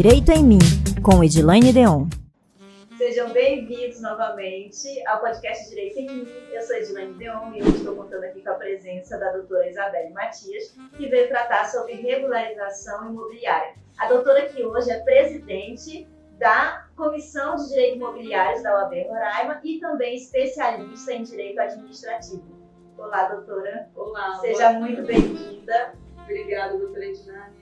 Direito em Mim, com Edilaine Deon. Sejam bem-vindos novamente ao podcast Direito em Mim. Eu sou Edilaine Deon e eu estou contando aqui com a presença da doutora Isabelle Matias, que veio tratar sobre regularização imobiliária. A doutora aqui hoje é presidente da Comissão de Direito Imobiliário da OAB Roraima e também especialista em Direito Administrativo. Olá, doutora. Olá. Seja muito bem-vinda. Obrigada, doutora Edilane.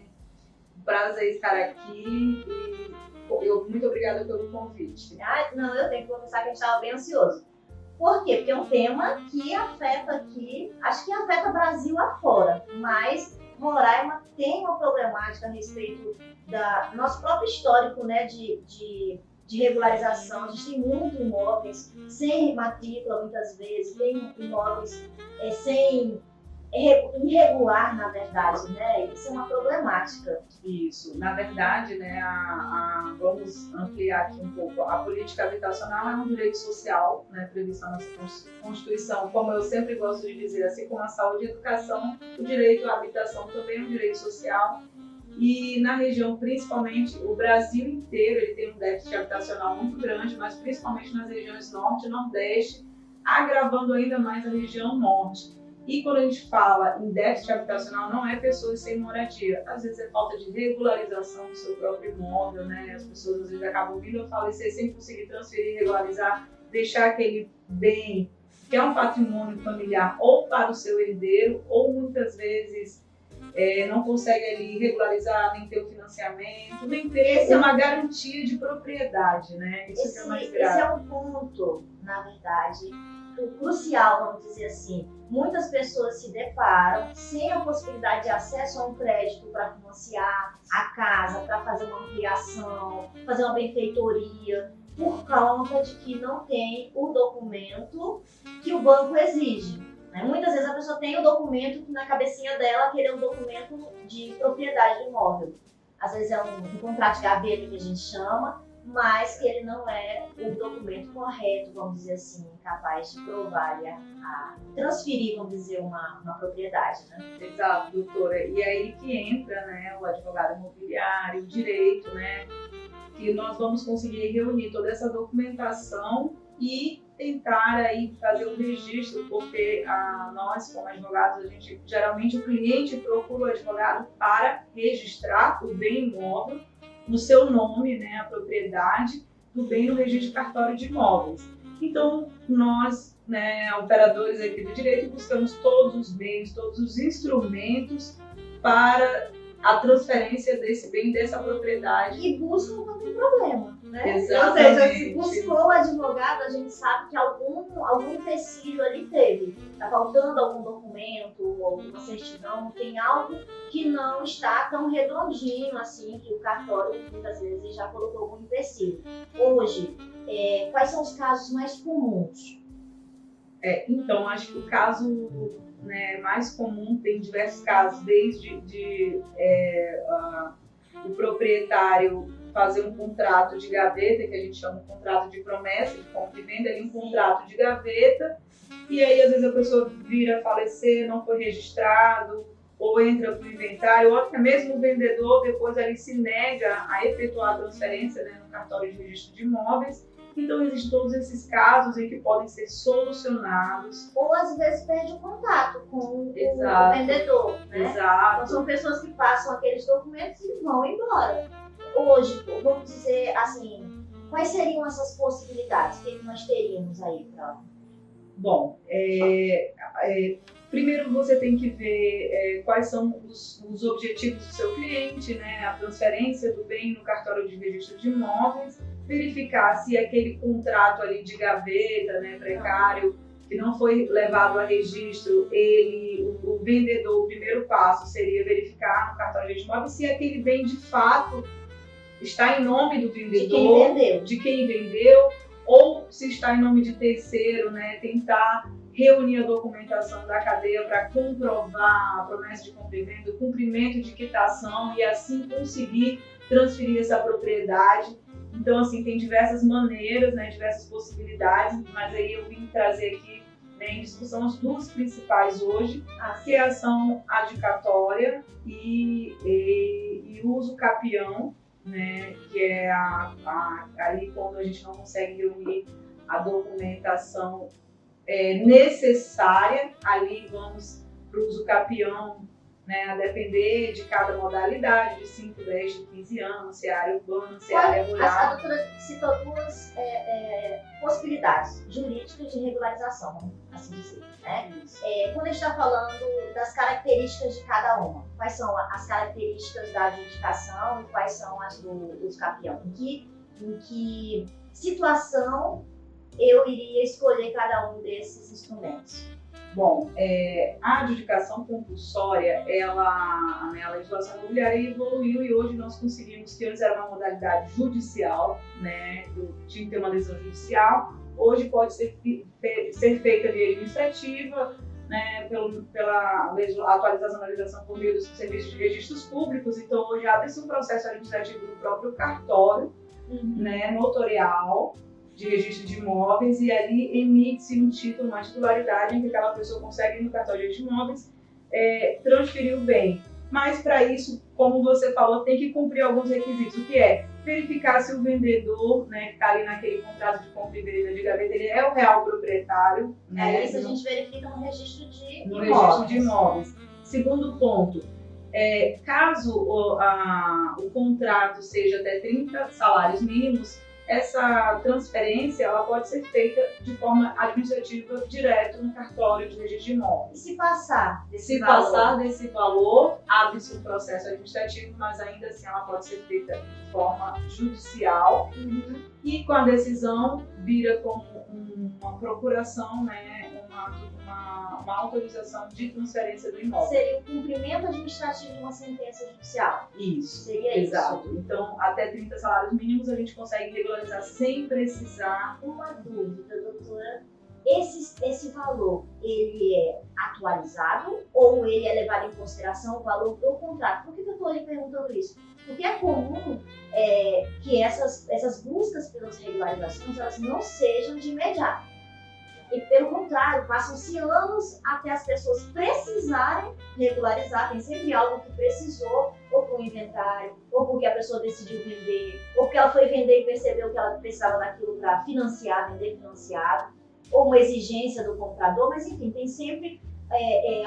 Prazer estar aqui e muito obrigada pelo convite. Eu tenho que confessar que a gente estava bem ansioso. Por quê? Porque é um tema que afeta aqui, acho que afeta o Brasil afora, mas Roraima tem uma problemática a respeito do nosso próprio histórico, né, de regularização. A gente tem muitos imóveis sem matrícula, muitas vezes, tem imóveis irregular, na verdade, né? Isso é uma problemática. Isso. Na verdade, né, vamos ampliar aqui um pouco. A política habitacional é um direito social, né, previsto na nossa Constituição. Como eu sempre gosto de dizer, assim como a saúde e a educação, o direito à habitação também é um direito social. E na região, principalmente, o Brasil inteiro, ele tem um déficit habitacional muito grande, mas principalmente nas regiões norte e nordeste, agravando ainda mais a região norte. E quando a gente fala em déficit habitacional, não é pessoas sem moradia. Às vezes é falta de regularização do seu próprio imóvel, né? As pessoas às vezes acabam vindo a falecer sem conseguir transferir, regularizar, deixar aquele bem, que é um patrimônio familiar, ou para o seu herdeiro, ou muitas vezes não consegue ali regularizar, nem ter o financiamento, nem ter uma garantia de propriedade, né? Isso que é mais grave. Esse é um ponto, na verdade, crucial, vamos dizer assim. Muitas pessoas se deparam sem a possibilidade de acesso a um crédito para financiar a casa, para fazer uma ampliação, fazer uma benfeitoria, por conta de que não tem o documento que o banco exige. Muitas vezes a pessoa tem o documento que na cabecinha dela, que ele é um documento de propriedade do imóvel. Às vezes é um contrato de gaveta que a gente chama, mas que ele não é o documento correto, vamos dizer assim, capaz de provar e a transferir, vamos dizer, uma propriedade, né? Exato, doutora. E aí que entra, né, o advogado imobiliário, o direito, né, que nós vamos conseguir reunir toda essa documentação e tentar aí fazer o registro, porque nós, como advogados, geralmente o cliente procura o advogado para registrar o bem imóvel no seu nome, né, a propriedade do bem no registro de cartório de imóveis. Então, nós, né, operadores aqui do direito, buscamos todos os bens, todos os instrumentos para a transferência desse bem, dessa propriedade. E buscam quando tem problema, né? Exatamente. Ou seja, se buscou o advogado, a gente sabe que algum empecilho ali teve. Está faltando algum documento, alguma certidão, tem algo que não está tão redondinho assim, que o cartório muitas vezes já colocou algum empecilho. Hoje, quais são os casos mais comuns? Então, acho que o caso, né, mais comum, tem diversos casos, desde o proprietário fazer um contrato de gaveta, que a gente chama de contrato de promessa, de compra e venda, ali um contrato de gaveta, e aí às vezes a pessoa vira a falecer, não foi registrado, ou entra para o inventário, ou até mesmo o vendedor depois ali se nega a efetuar a transferência, né, no cartório de registro de imóveis. Então, existem todos esses casos em que podem ser solucionados. Ou, às vezes, perde o contato com o vendedor, né? Exato. Então, são pessoas que passam aqueles documentos e vão embora. Hoje, vamos dizer assim, quais seriam essas possibilidades? O que nós teríamos aí para... Bom, primeiro você tem que ver quais são os objetivos do seu cliente, né? A transferência do bem no cartório de registro de imóveis, verificar se aquele contrato ali de gaveta, né, precário, que não foi levado a registro, o vendedor, o primeiro passo seria verificar no cartório de registro de imóveis se aquele bem de fato está em nome do vendedor, de quem vendeu, ou se está em nome de terceiro, né, tentar reunir a documentação da cadeia para comprovar a promessa de cumprimento, o cumprimento de quitação e assim conseguir transferir essa propriedade. Então, assim, tem diversas maneiras, né, diversas possibilidades, mas aí eu vim trazer aqui, né, em discussão as duas principais hoje, que é a ação adjudicatória e uso capião, né, que é ali quando a gente não consegue reunir a documentação necessária, ali vamos para o uso capião, né, a depender de cada modalidade, de 5, 10, de 15 anos, se é área urbana, se é área rural. A doutora citou duas possibilidades jurídicas de regularização, vamos assim dizer. Né? Quando a gente está falando das características de cada uma, quais são as características da adjudicação e quais são as do uso capião? Em que situação eu iria escolher cada um desses instrumentos? Bom, a adjudicação compulsória, a legislação imobiliária evoluiu e hoje nós conseguimos, que antes era uma modalidade judicial, né, tinha que ter uma decisão judicial, hoje pode ser feita via administrativa, né, pela atualização da legislação por meio dos serviços de registros públicos. Então hoje abre-se um processo administrativo no próprio cartório, né, notorial, de registro de imóveis, e ali emite-se um título, uma titularidade em que aquela pessoa consegue, no cartório de imóveis, transferir o bem. Mas para isso, como você falou, tem que cumprir alguns requisitos, o que é verificar se o vendedor, né, que está ali naquele contrato de compra e venda de gaveta, ele é o real proprietário. Né, isso a gente verifica no registro de imóveis. No registro de imóveis. Segundo ponto, caso o contrato seja até 30 salários mínimos, essa transferência ela pode ser feita de forma administrativa direto no cartório de registro de imóveis. E se passar desse valor, abre-se um processo administrativo, mas ainda assim ela pode ser feita de forma judicial. E com a decisão vira como uma procuração, né, uma autorização de transferência do imóvel. Seria o cumprimento administrativo de uma sentença judicial. Isso. Seria exato. isso. Então, até 30 salários mínimos a gente consegue regularizar sem precisar. Uma dúvida, doutora. Esse valor, ele é atualizado ou ele é levado em consideração o valor do contrato? Por que eu estou lhe perguntando isso? Porque é comum que essas buscas pelas regularizações elas não sejam de imediato. E pelo contrário, passam-se anos até as pessoas precisarem regularizar. Tem sempre algo que precisou, ou para o inventário, ou porque a pessoa decidiu vender, ou porque ela foi vender e percebeu que ela precisava daquilo para financiar, vender financiado, ou uma exigência do comprador, mas enfim, tem sempre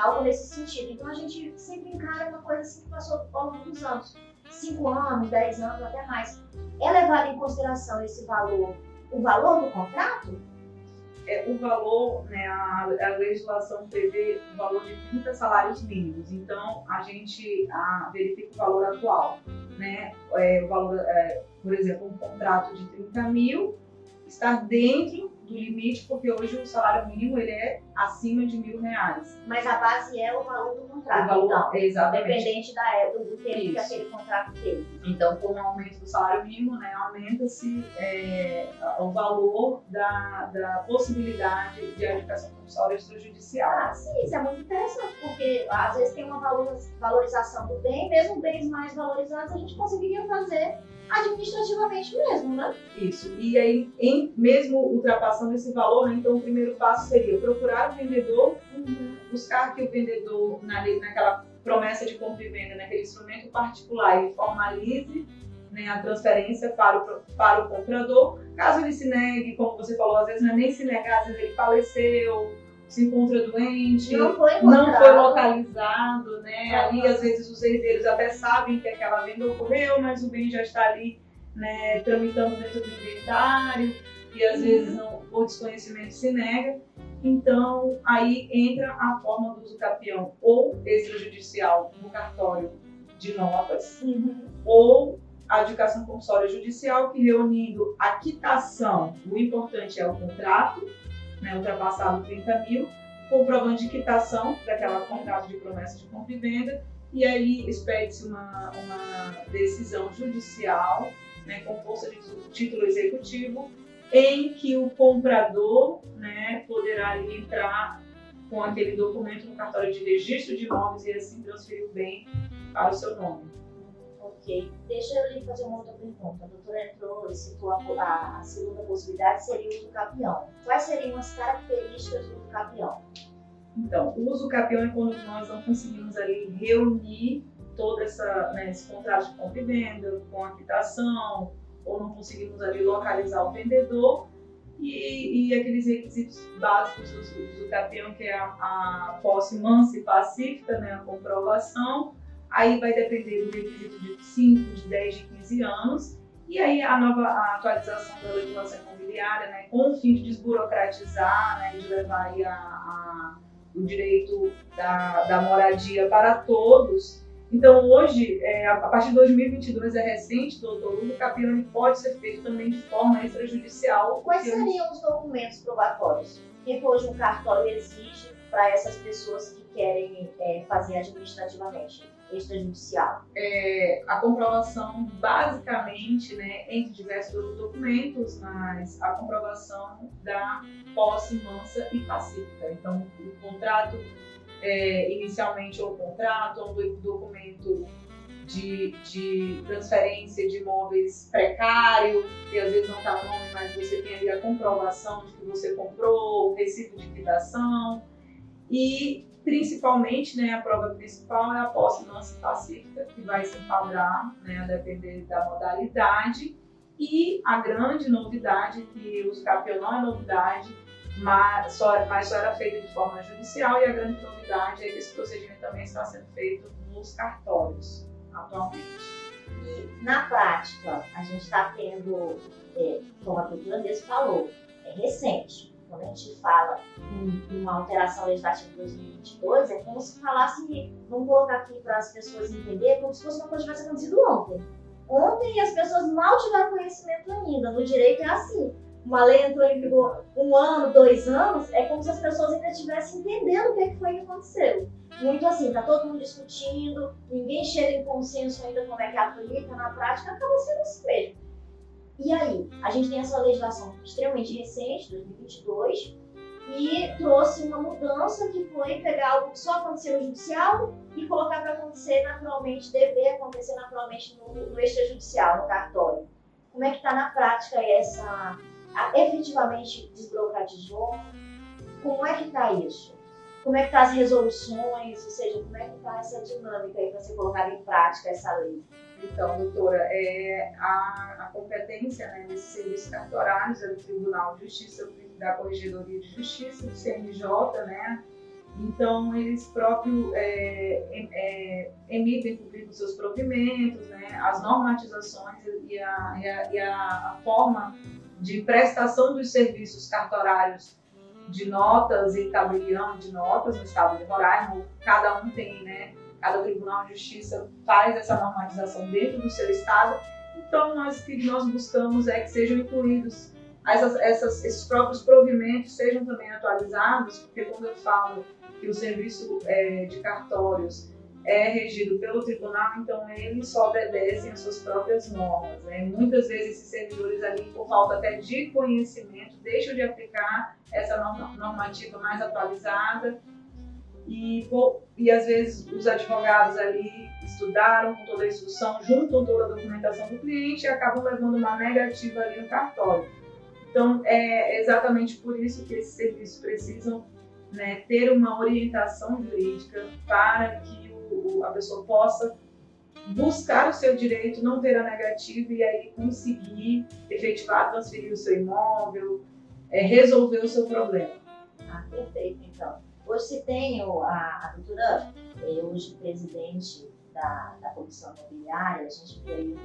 algo nesse sentido. Então a gente sempre encara uma coisa assim que passou ao longo dos anos, 5 anos, 10 anos, até mais. É levado em consideração esse valor, o valor do contrato? O valor, né, a legislação prevê o valor de 30 salários mínimos, então a gente verifica o valor atual, né? O valor, por exemplo, um contrato de 30 mil está dentro do limite, porque hoje o salário mínimo ele é acima de R$1.000. Mas a base é o valor do contrato, o valor, então, exatamente. Independente do tempo que aquele contrato teve. Então, com o aumento do salário mínimo, né, aumenta-se o valor da possibilidade de adjudicação compulsória extrajudicial. Sim, isso é muito interessante, porque às vezes tem uma valorização do bem, mesmo bens mais valorizados, a gente conseguiria fazer administrativamente mesmo, né? Isso. E aí, mesmo ultrapassando esse valor, né, então o primeiro passo seria procurar o vendedor, buscar que o vendedor, naquela promessa de compra e venda, naquele instrumento particular, ele formalize, né, a transferência para o comprador. Caso ele se negue, como você falou, às vezes não é nem se negar, às vezes ele faleceu, se encontra doente, não foi localizado, né? Ali às vezes os herdeiros até sabem que aquela venda ocorreu, mas o bem já está ali, né, tramitando dentro do inventário e às vezes não, por desconhecimento se nega. Então aí entra a forma do uso capião ou extrajudicial no cartório de notas, ou a adjudicação compulsória judicial, que reunindo a quitação, o importante é o contrato, né, ultrapassado 30 mil, comprovante de quitação daquela contrato de promessa de compra e venda, e aí expede-se uma decisão judicial, né, com força de título executivo, em que o comprador, né, poderá ali entrar com aquele documento no cartório de registro de imóveis e assim transferir o bem para o seu nome. Ok. Deixa eu lhe fazer uma outra pergunta. A doutora entrou e citou a segunda possibilidade, seria o uso capião. Quais seriam as características do uso capião? Então, o uso capião é quando nós não conseguimos ali reunir todo esse contrato de compra e venda, com a quitação, ou não conseguimos ali localizar o vendedor, e aqueles requisitos básicos do CAPEAM, que é a posse mansa e pacífica, né, a comprovação. Aí vai depender do requisito de 5, de 10, de 15 anos. E aí a atualização da legislação imobiliária, né, com o fim de desburocratizar, né, de levar aí o direito da moradia para todos. Então hoje, a partir de 2022, é recente, doutor, o CAPEAM pode ser feito também de forma extrajudicial. Quais seriam os documentos probatórios? O que hoje um cartório exige para essas pessoas que querem fazer administrativamente, extrajudicial? A comprovação, basicamente, né, entre diversos outros documentos, mas a comprovação da posse mansa e pacífica. Então, o contrato, inicialmente, ou o contrato, ou um documento de transferência de imóveis precário, que às vezes não está no nome, mas você tem ali a comprovação de que você comprou, o recibo de quitação. E, principalmente, né, a prova principal é a posse mansa e pacífica, que vai se enquadrar, né, a depender da modalidade. E a grande novidade, que o CAPEAM não é novidade, mas só era feito de forma judicial, e a grande novidade é que esse procedimento também está sendo feito nos cartórios, atualmente. E, na prática, a gente está tendo, como a doutora mesmo falou, é recente. Quando a gente fala em uma alteração legislativa de 2022, é como se falasse, vamos colocar aqui para as pessoas entenderem, como se fosse uma coisa que tivesse acontecido ontem. Ontem as pessoas mal tiveram conhecimento ainda. No direito é assim. Uma lei entrou em vigor 1 ano, 2 anos, é como se as pessoas ainda estivessem entendendo o que foi que aconteceu. Muito assim, tá todo mundo discutindo, ninguém chega em consenso ainda como é que aplica, na prática acaba sendo isso mesmo. E aí, a gente tem essa legislação extremamente recente, 2022, e trouxe uma mudança que foi pegar algo que só aconteceu no judicial e colocar para acontecer naturalmente, dever acontecer naturalmente no extrajudicial, no cartório. Como é que está na prática efetivamente desburocratizou? Como é que está isso? Como é que estão as resoluções, ou seja, como é que está essa dinâmica aí para ser colocada em prática essa lei? Então, doutora, a competência, né, desses serviços cartorários é do Tribunal de Justiça, da Corregedoria de Justiça, do CNJ, né? Então, eles próprios emitem, publicam seus provimentos, né, as normatizações e a forma de prestação dos serviços cartorários de notas e tabelião de notas no estado de Roraima. Cada um tem, né? Cada Tribunal de Justiça faz essa normatização dentro do seu estado. Então, o que nós buscamos é que sejam incluídos esses próprios provimentos, sejam também atualizados, porque quando eu falo que o serviço de cartórios é regido pelo tribunal, então eles só obedecem às suas próprias normas, né? Muitas vezes esses servidores ali, por falta até de conhecimento, deixam de aplicar essa normativa mais atualizada. E às vezes os advogados ali estudaram com toda a instrução, juntam toda a documentação do cliente e acabam levando uma negativa ali no cartório. Então é exatamente por isso que esses serviços precisam, né, ter uma orientação jurídica para que a pessoa possa buscar o seu direito, não ter a negativa e aí conseguir efetivar, transferir o seu imóvel, resolver o seu problema. Perfeito, então. Hoje se tem a doutora, hoje presidente da Comissão Imobiliária, a gente vê aí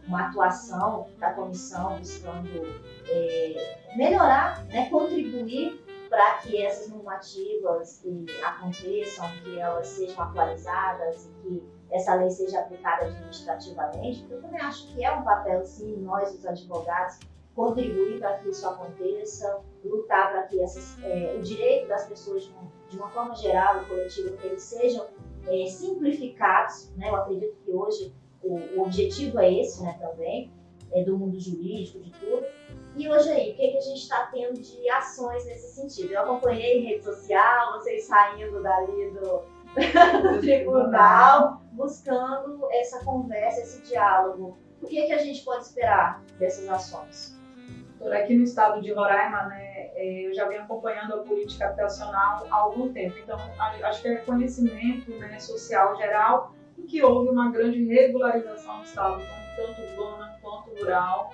uma atuação da comissão buscando melhorar, né, contribuir para que essas normativas aconteçam, que elas sejam atualizadas e que essa lei seja aplicada administrativamente, porque eu também acho que é um papel, sim, nós, os advogados, contribuir para que isso aconteça, lutar para que o direito das pessoas, de uma forma geral e coletiva, que eles sejam simplificados, né? Eu acredito que hoje o objetivo é esse, né, também, do mundo jurídico, de tudo. E hoje aí, o que a gente está tendo de ações nesse sentido? Eu acompanhei em rede social, vocês saindo dali do tribunal, buscando essa conversa, esse diálogo. O que a gente pode esperar dessas ações? Aqui no estado de Roraima, né, eu já venho acompanhando a política habitacional há algum tempo, então acho que é conhecimento, né, social geral, e que houve uma grande regularização no estado, tanto urbano quanto rural.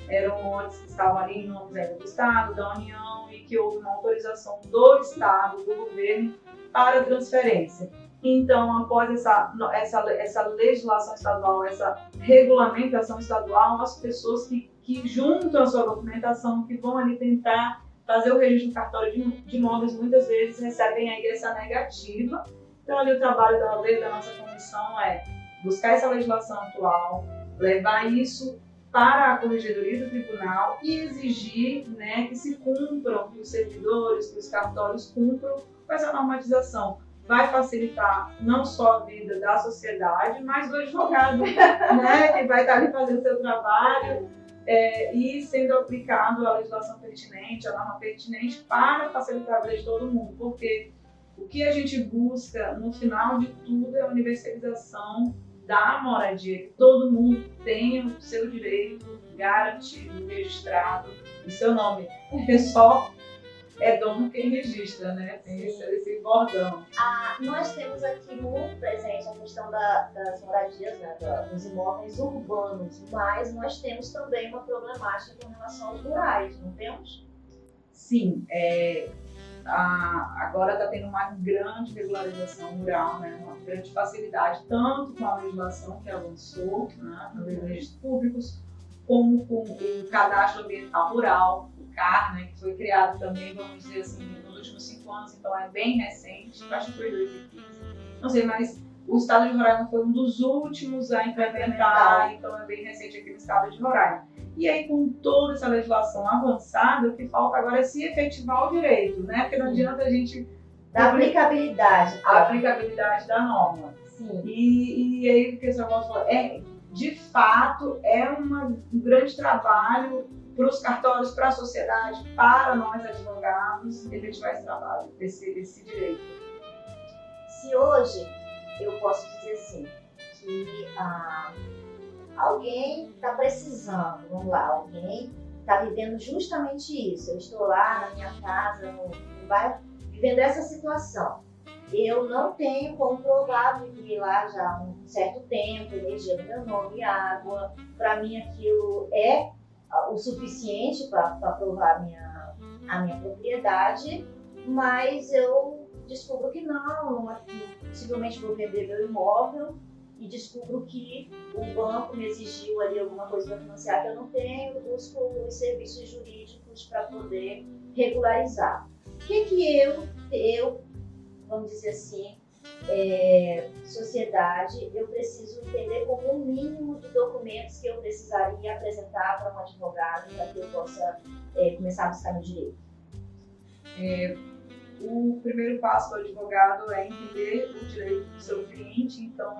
Eram lotes que estavam ali em nome do Estado, da União, e que houve uma autorização do Estado, do governo, para transferência. Então, após essa legislação estadual, essa regulamentação estadual, as pessoas que juntam a sua documentação, que vão ali tentar fazer o registro no cartório de imóveis, muitas vezes recebem aí essa negativa. Então, ali o trabalho da nossa comissão é buscar essa legislação atual, levar isso para a corregedoria do tribunal e exigir, né, que se cumpram, que os servidores, que os cartórios cumpram com essa normatização. Vai facilitar não só a vida da sociedade, mas do advogado, né, que vai estar ali fazendo seu trabalho e sendo aplicado a legislação pertinente, a norma pertinente, para facilitar a vida de todo mundo. Porque o que a gente busca, no final de tudo, é a universalização da moradia, que todo mundo tenha o seu direito garantido, registrado, o seu nome. Porque só é dono quem registra, né? Tem esse bordão. Nós temos aqui muito presente a questão das moradias, né, dos imóveis urbanos, mas nós temos também uma problemática com relação aos rurais, não temos? Sim, agora está tendo uma grande regularização rural, né? Uma grande facilidade, tanto com a legislação que avançou, né, nos registros públicos, como com o cadastro ambiental rural, o CAR, né, que foi criado também, vamos dizer assim, nos últimos 5 anos, então é bem recente, acho que foi 2015. Não sei, mas o estado de Roraima foi um dos últimos a implementar, então é bem recente aqui no estado de Roraima. E aí, com toda essa legislação avançada, o que falta agora é se efetivar o direito, né? Porque não adianta a gente... Da aplicabilidade. A aplicabilidade da norma. Sim. E aí, o que você falou, de fato, é um grande trabalho para os cartórios, para a sociedade, para nós advogados, efetivar esse trabalho, esse direito. Se hoje eu posso dizer assim, que alguém está precisando, vamos lá, alguém está vivendo justamente isso. Eu estou lá na minha casa, no bairro, vivendo essa situação. Eu não tenho como provar, vivi lá já há um certo tempo, energia no meu nome, água. Para mim aquilo é o suficiente para provar a minha propriedade, mas eu descubro que não, possivelmente vou vender meu imóvel e descubro que o banco me exigiu ali alguma coisa para financiar que eu não tenho, busco os serviços jurídicos para poder regularizar. O que eu, vamos dizer assim, sociedade, eu preciso entender como o mínimo de documentos que eu precisaria apresentar para um advogado para que eu possa começar a buscar meu direito? O primeiro passo do advogado é entender o direito do seu cliente. Então,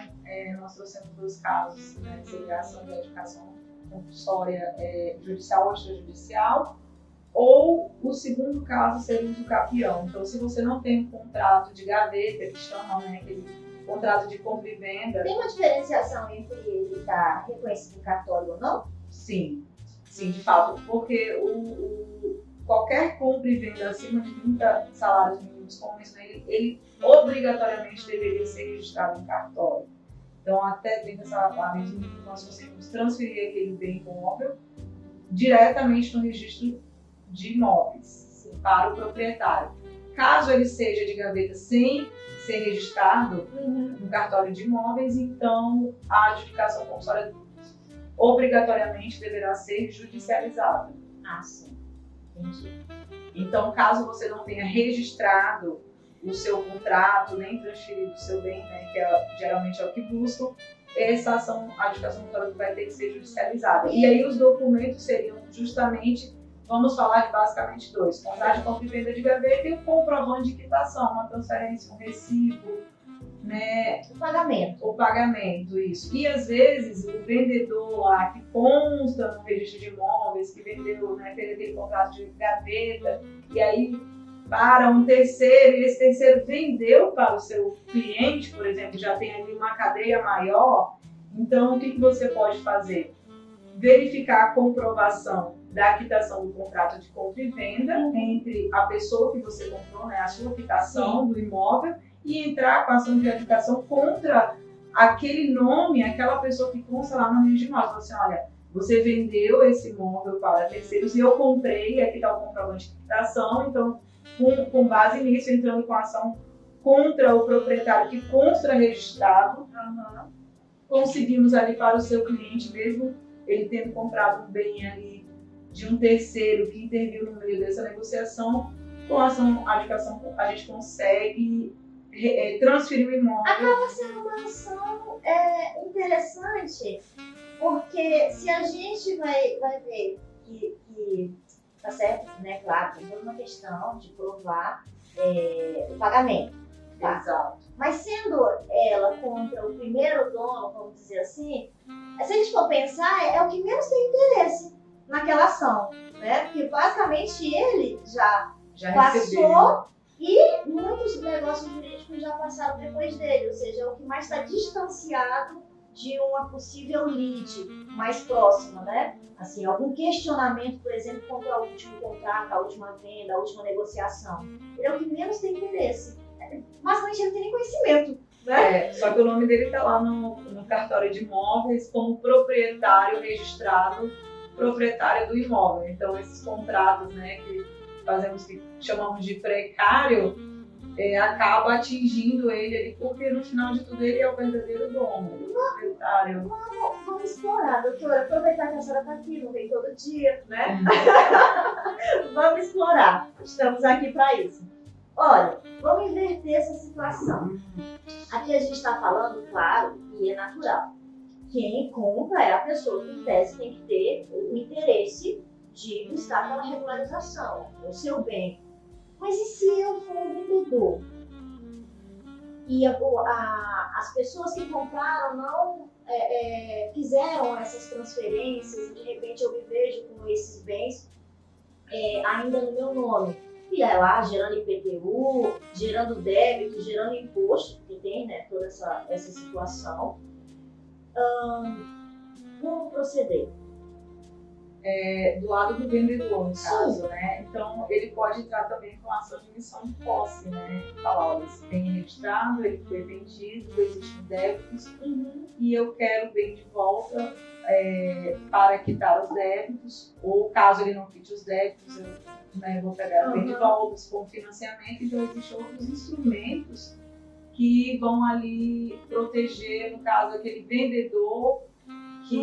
nós trouxemos 2 casos, né, de segregação de educação compulsória judicial ou extrajudicial, ou o segundo caso seria o uso capião. Então, se você não tem um contrato de gaveta, que chamam, né, aquele contrato de compra e venda... Tem uma diferenciação entre ele estar reconhecido em cartório ou não? Sim, de fato, porque qualquer compra e venda acima de 30 salários mínimos, como isso, ele obrigatoriamente deveria ser registrado em cartório. Então, até 30 salários mínimos, nós conseguimos transferir aquele bem imóvel diretamente no registro de imóveis para o proprietário. Caso ele seja de gaveta sem ser registrado no cartório de imóveis, então a adjudicação compulsória obrigatoriamente deverá ser judicializada. Sim. Entendi. Então, caso você não tenha registrado o seu contrato, nem transferido o seu bem, né, que geralmente é o que buscam, essa ação, a adjudicação compulsória vai ter que ser judicializada. E aí os documentos seriam justamente, vamos falar de basicamente 2, contrato de compra e venda de gaveta e o comprovante de quitação, uma transferência, um recibo, né? O pagamento, isso. E às vezes o vendedor lá que consta no registro de imóveis, que vendeu, né, fez aquele contrato de gaveta, e aí para um terceiro, e esse terceiro vendeu para o seu cliente, por exemplo, já tem ali uma cadeia maior, então o que você pode fazer? Verificar a comprovação da quitação do contrato de compra e venda entre a pessoa que você comprou, né, a sua quitação do imóvel, e entrar com a ação de adjudicação contra aquele nome, aquela pessoa que consta lá no registro de imóveis. Fala assim, olha, você vendeu esse imóvel para terceiros e eu comprei, aqui está o comprovante de quitação, então, com base nisso, entrando com ação contra o proprietário que consta registrado, conseguimos ali para o seu cliente, mesmo ele tendo comprado um bem ali de um terceiro que interviu no meio dessa negociação, com a ação adjudicação a gente consegue transferir o imóvel. Acaba sendo uma ação interessante, porque se a gente vai ver que tá certo, né, claro, tem toda uma questão de provar o pagamento. Tá? Exato. Mas sendo ela contra o primeiro dono, vamos dizer assim, se a gente for pensar, é o que menos tem interesse naquela ação, né? Porque basicamente ele já passou recebeu. E muitos negócios jurídicos já passaram depois dele, ou seja, é o que mais está distanciado de uma possível lead mais próxima, né? Assim, algum questionamento, por exemplo, contra o último contrato, a última venda, a última negociação. Ele é o que menos tem interesse. Basicamente, ele não tem nem conhecimento, né? Só que o nome dele está lá no cartório de imóveis como proprietário registrado, proprietário do imóvel. Então, esses contratos, né, que chamamos de precário, acaba atingindo ele ali, porque no final de tudo ele é o verdadeiro dono, o proprietário. Vamos explorar, doutora, aproveitar que a senhora está aqui, não vem todo dia, né? Vamos explorar, estamos aqui para isso. Olha, vamos inverter essa situação. Aqui a gente está falando, claro, e é natural. Quem compra é a pessoa que, em tese, tem que ter o interesse de buscar aquela regularização, o seu bem. Mas e se eu for um vendedor? E as pessoas que compraram não fizeram essas transferências e de repente eu me vejo com esses bens ainda no meu nome. E é lá gerando IPTU, gerando débito, gerando imposto, porque tem, né, toda essa situação. Como proceder? Do lado do vendedor, no caso, né? Então, ele pode entrar também com ação de omissão de posse, né? Falar, olha, esse bem registrado, ele foi vendido, existem débitos, e eu quero o bem de volta para quitar os débitos, ou caso ele não quite os débitos, eu vou pegar o bem de volta, se for um financiamento. Então, existem outros instrumentos que vão ali proteger, no caso, aquele vendedor.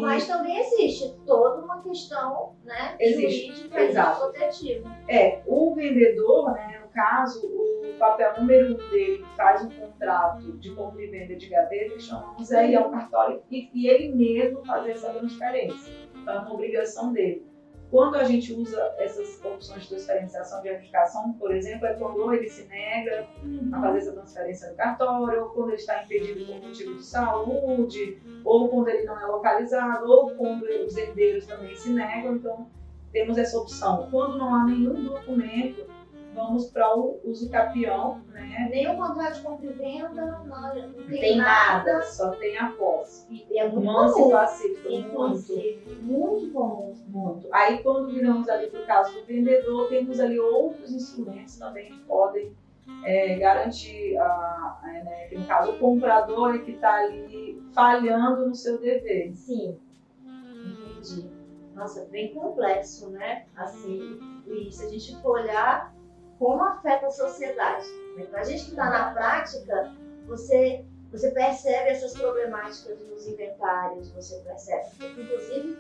Mas também existe toda uma questão, né, jurídica e protetiva. O vendedor, né, no caso, o papel número 1 dele faz um contrato de compra e venda de gaveta, que chamamos aí ao cartório, e ele mesmo fazer essa transferência. Então, é uma obrigação dele. Quando a gente usa essas opções de transferenciação de adjudicação, por exemplo, é quando ele se nega a fazer essa transferência no cartório, ou quando ele está impedido por motivo de saúde, ou quando ele não é localizado, ou quando os herdeiros também se negam. Então, temos essa opção. Quando não há nenhum documento, vamos para o uso capião, né? Nenhum contrato de compra e venda, não tem nada, só tem a posse. E é muito manso comum. E pacífico, Muito comum. Muito. Aí, quando viramos ali para o caso do vendedor, temos ali outros instrumentos também que podem garantir, que no caso o comprador é que está ali falhando no seu dever. Sim, entendi. Nossa, bem complexo, né? Assim, e se a gente for olhar como afeta a sociedade. Para a gente que está na prática, você percebe essas problemáticas nos inventários, você percebe, inclusive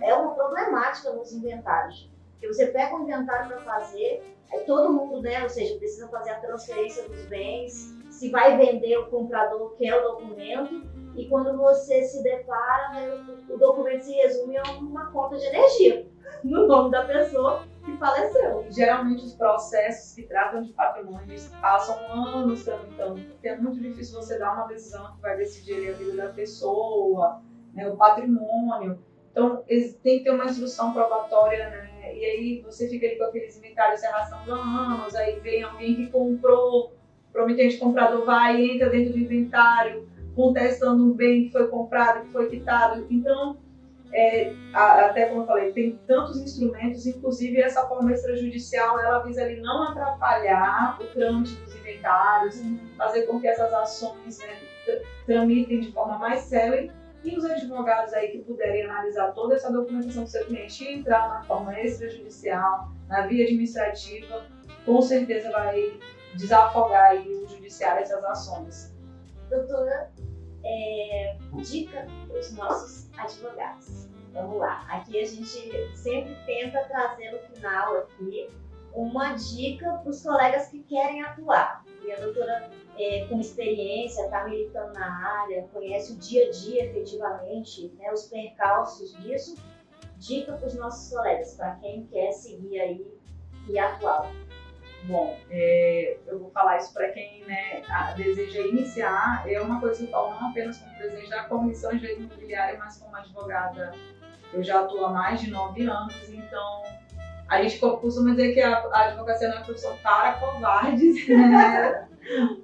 é uma problemática nos inventários, porque você pega um inventário para fazer, aí todo mundo, né, ou seja, precisa fazer a transferência dos bens, se vai vender, o comprador quer o documento, e quando você se depara, né, o documento se resume a uma conta de energia no nome da pessoa que faleceu. Geralmente os processos que tratam de patrimônio passam anos tramitando, porque é muito difícil você dar uma decisão que vai decidir a vida da pessoa, né, o patrimônio. Então tem que ter uma instrução probatória, né? E aí você fica ali com aqueles inventários se arrastando há anos, aí vem alguém que comprou, promitente comprador vai e entra dentro do inventário, contestando um bem que foi comprado, que foi quitado. Então, até como eu falei, tem tantos instrumentos, inclusive essa forma extrajudicial, ela visa ali não atrapalhar o trâmite dos inventários, fazer com que essas ações, né, tramitem de forma mais célere, e os advogados aí que puderem analisar toda essa documentação do seu cliente e entrar na forma extrajudicial, na via administrativa, com certeza vai desafogar aí o judiciário essas ações. Doutora, dica para os nossos advogados. Vamos lá, aqui a gente sempre tenta trazer no final aqui uma dica para os colegas que querem atuar. E a doutora, com experiência, está militando na área, conhece o dia a dia efetivamente, né, os percalços disso. Dica para os nossos colegas, para quem quer seguir aí e atuar. Bom, eu vou falar isso para quem, né, deseja iniciar. É uma coisa que eu falo não apenas como presidente da Comissão de Direito Imobiliário, mas como advogada. Eu já atuo há mais de 9 anos, então a gente costuma dizer que a advocacia não é uma profissão para covardes, né?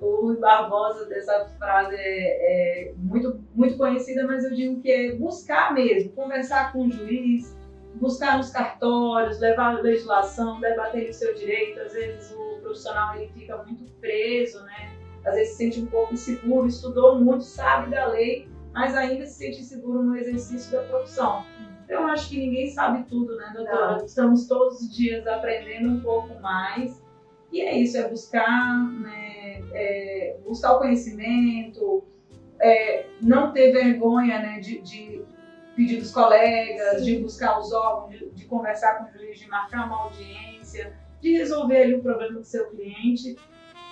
O Rui Barbosa, dessa frase é muito, muito conhecida, mas eu digo que é buscar mesmo, conversar com o juiz, buscar nos cartórios, levar a legislação, debater o seu direito. Às vezes o profissional ele fica muito preso, né? Às vezes se sente um pouco inseguro, estudou muito, sabe da lei, mas ainda se sente inseguro no exercício da profissão. Eu acho que ninguém sabe tudo, né, doutora? Não. Estamos todos os dias aprendendo um pouco mais. E é isso, é buscar, né, buscar o conhecimento, não ter vergonha, né, de pedir dos colegas, de buscar os órgãos, de conversar com o juiz, de marcar uma audiência, de resolver ali o problema do seu cliente.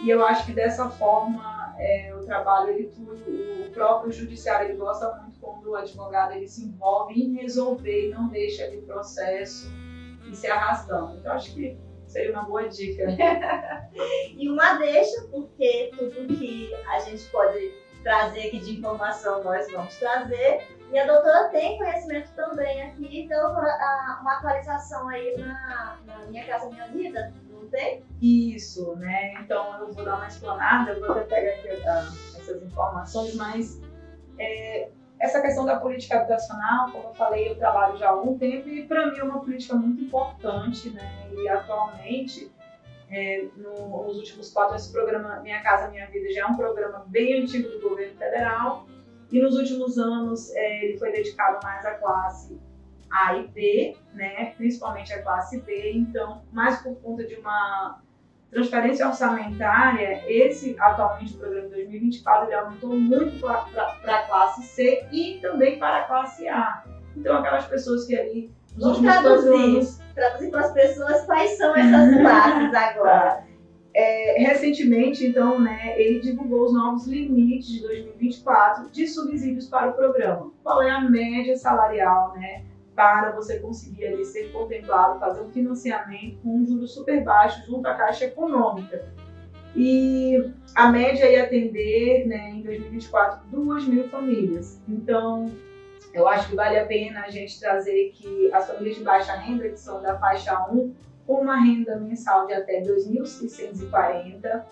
E eu acho que dessa forma o trabalho ele flui. O próprio judiciário ele gosta muito quando o advogado ele se envolve em resolver e não deixa ali o processo e se arrastando. Então acho que seria uma boa dica. E uma deixa, porque tudo que a gente pode trazer aqui de informação nós vamos trazer. E a doutora tem conhecimento também aqui, então uma atualização aí na Minha Casa Minha Vida, não tem? Isso, né? Então eu vou dar uma explanada, eu vou até pegar aqui essas informações, mas essa questão da política habitacional, como eu falei, eu trabalho já há algum tempo e para mim é uma política muito importante, né? E atualmente, nos últimos 4 anos, esse programa Minha Casa Minha Vida já é um programa bem antigo do governo federal. E nos últimos anos ele foi dedicado mais à classe A e B, né? Principalmente à classe B. Então, mais por conta de uma transferência orçamentária, atualmente o programa 2024 ele aumentou muito para a classe C e também para a classe A. Então, aquelas pessoas que ali nos últimos 4 anos... Traduzir para as pessoas quais são essas classes agora. Recentemente, então, né, ele divulgou os novos limites de 2024 de subsídios para o programa. Qual é a média salarial, né, para você conseguir ali ser contemplado, fazer um financiamento com um juro super baixo junto à Caixa Econômica. E a média ia atender, né, em 2024, 2.000 famílias. Então, eu acho que vale a pena a gente trazer que as famílias de baixa renda, que são da faixa 1, com uma renda mensal de até 2.640,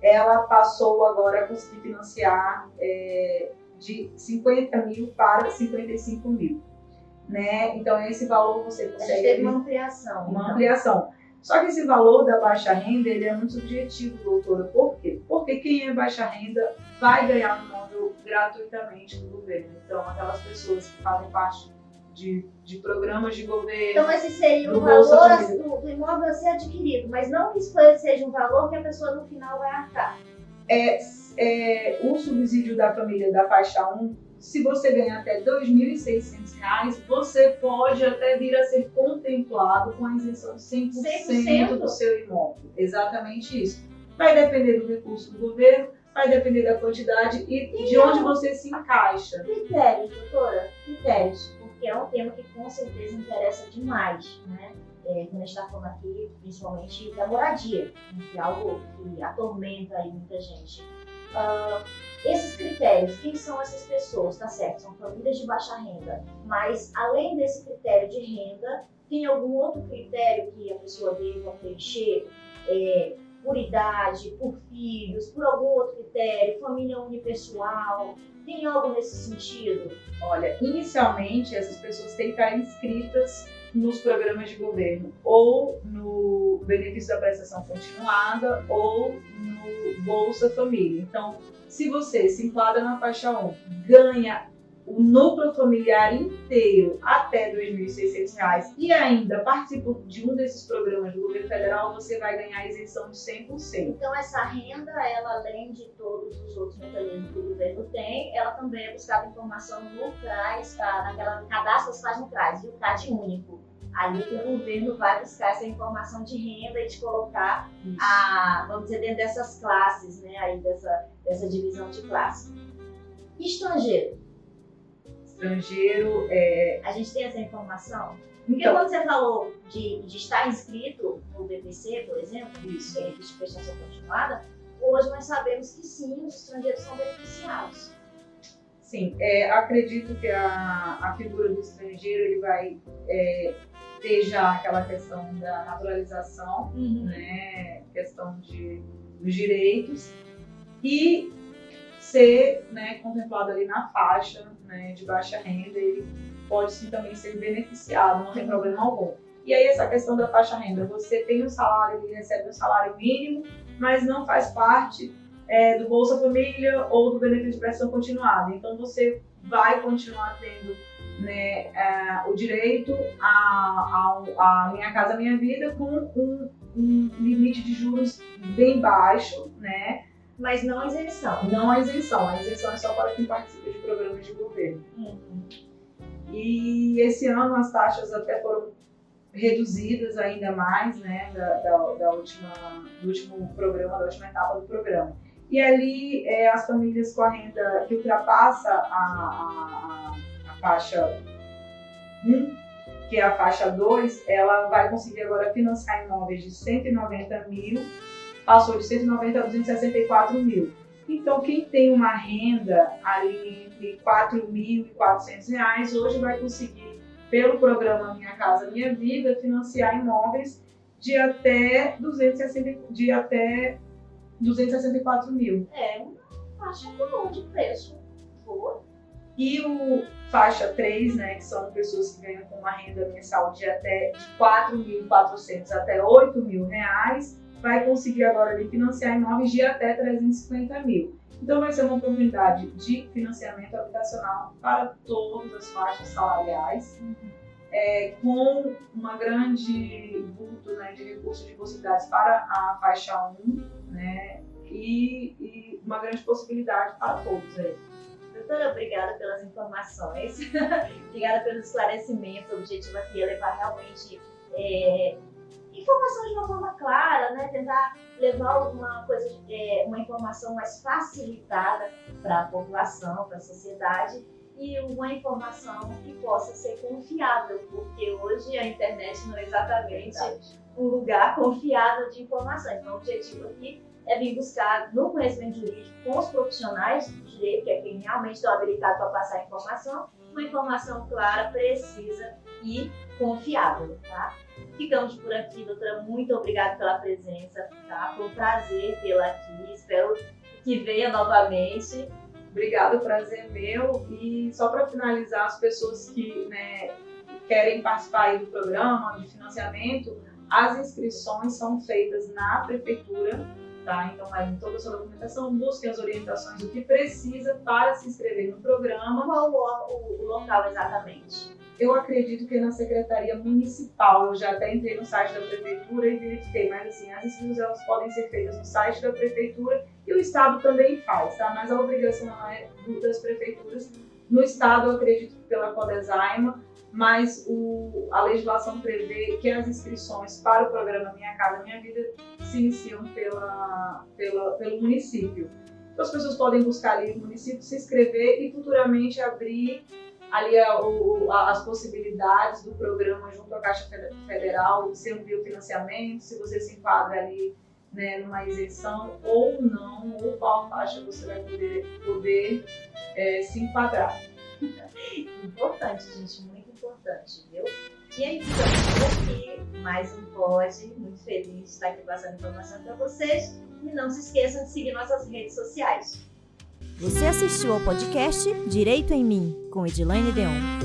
ela passou agora a conseguir financiar de 50 mil para 55 mil. Né? Então, esse valor você consegue... A gente teve uma ampliação. Uma ampliação. Só que esse valor da baixa renda ele é muito subjetivo, doutora. Por quê? Porque quem é baixa renda vai ganhar um imóvel gratuitamente do governo. Então, aquelas pessoas que fazem parte de programas de governo. Então, esse seria o valor do imóvel a ser adquirido, mas não que isso seja um valor que a pessoa no final vai arcar. O subsídio da família da faixa 1, se você ganhar até R$ 2.600, você pode até vir a ser contemplado com a isenção de 100% do seu imóvel. Exatamente isso. Vai depender do recurso do governo, vai depender da quantidade e de onde você se encaixa. Critérios, doutora, critérios. Que é um tema que com certeza interessa demais, né? Quando a gente está falando aqui, principalmente da moradia, que é algo que atormenta aí muita gente. Esses critérios, quem são essas pessoas? Tá certo, são famílias de baixa renda, mas além desse critério de renda, tem algum outro critério que a pessoa deva preencher? por idade, por filhos, por algum outro critério, família unipessoal? Tem algo nesse sentido? Olha, inicialmente essas pessoas têm que estar inscritas nos programas de governo, ou no benefício da prestação continuada, ou no Bolsa Família. Então, se você se enquadra na faixa 1, ganha o núcleo familiar inteiro até R$ 2.600 e ainda participa de um desses programas do governo federal, você vai ganhar a isenção de 100%. Então, essa renda, ela, além de todos os outros mecanismos que o governo tem, ela também é buscada informação no CRAS, naquela cadastro das páginas CRAS, e o CAD único. Ali que o governo vai buscar essa informação de renda e te colocar, vamos dizer, dentro dessas classes, né, aí dessa divisão de classe. Estrangeiro. A gente tem essa informação? Porque Então, quando você falou de estar inscrito no BPC, por exemplo, isso. benefício de prestação continuada, hoje nós sabemos que sim, os estrangeiros são beneficiados. Sim, acredito que a figura do estrangeiro ele vai ter já aquela questão da naturalização, né, questão dos direitos, e ser, né, contemplado ali na faixa, né, de baixa renda, ele pode sim também ser beneficiado, não tem problema algum. E aí essa questão da baixa renda, você tem um salário, ele recebe um salário mínimo, mas não faz parte do Bolsa Família ou do benefício de prestação continuada. Então você vai continuar tendo, né, o direito a Minha Casa Minha Vida com um limite de juros bem baixo, né? Mas não a isenção. Não a isenção é só para quem participa de programas de governo. E esse ano as taxas até foram reduzidas ainda mais, né, do último programa, da última etapa do programa. E ali as famílias com a renda que ultrapassa a faixa 1, que é a faixa 2, ela vai conseguir agora financiar imóveis de 190 mil, passou de 190 a 264 mil. Então, quem tem uma renda ali entre R$ 4.400, hoje vai conseguir, pelo programa Minha Casa Minha Vida, financiar imóveis de até 264 mil. É uma faixa boa de preço. Boa. E o faixa 3, né, que são pessoas que ganham com uma renda mensal de até de 4.400 até R$ 8.000, vai conseguir agora ali financiar imóveis de até 350 mil. Então vai ser uma oportunidade de financiamento habitacional para todas as faixas salariais, com uma grande vulto, né, de recursos de possibilidades para a faixa 1, né, e uma grande possibilidade para todos aí. Doutora, obrigada pelas informações, obrigada pelo esclarecimento. O objetivo aqui é levar realmente informação de uma forma clara, né? Tentar levar uma informação mais facilitada para a população, para a sociedade, e uma informação que possa ser confiável, porque hoje a internet não é exatamente um lugar confiável de informações. Então, o objetivo aqui é vir buscar no conhecimento jurídico com os profissionais do direito, que é quem realmente estão habilitados para passar a informação, uma informação clara, precisa e confiável, tá? Ficamos por aqui, doutora. Muito obrigada pela presença, tá? Foi um prazer tê-la aqui. Espero que venha novamente. Obrigada, o prazer é meu. E só para finalizar, as pessoas que, né, querem participar aí do programa de financiamento, as inscrições são feitas na prefeitura, tá? Então, aí, toda a sua documentação, busquem as orientações do que precisa para se inscrever no programa. Qual o local exatamente? Eu acredito que na Secretaria Municipal, eu já até entrei no site da Prefeitura e verifiquei, mas assim, as inscrições elas podem ser feitas no site da Prefeitura e o Estado também faz, tá? Mas a obrigação é das Prefeituras. No Estado, eu acredito que pela Codesaima, mas a legislação prevê que as inscrições para o programa Minha Casa Minha Vida se iniciam pelo município. Então as pessoas podem buscar ali o município, se inscrever e futuramente abrir ali as possibilidades do programa junto à Caixa Federal, se um biofinanciamento, se você se enquadra ali, né, numa isenção ou não, ou qual faixa você vai poder se enquadrar. Importante, gente, muito importante, viu? E aí, ficamos por aqui. mais um pod. Muito feliz de estar aqui passando informação para vocês. E não se esqueçam de seguir nossas redes sociais. Você assistiu ao podcast Direito em Mim, com Edilaine Deon.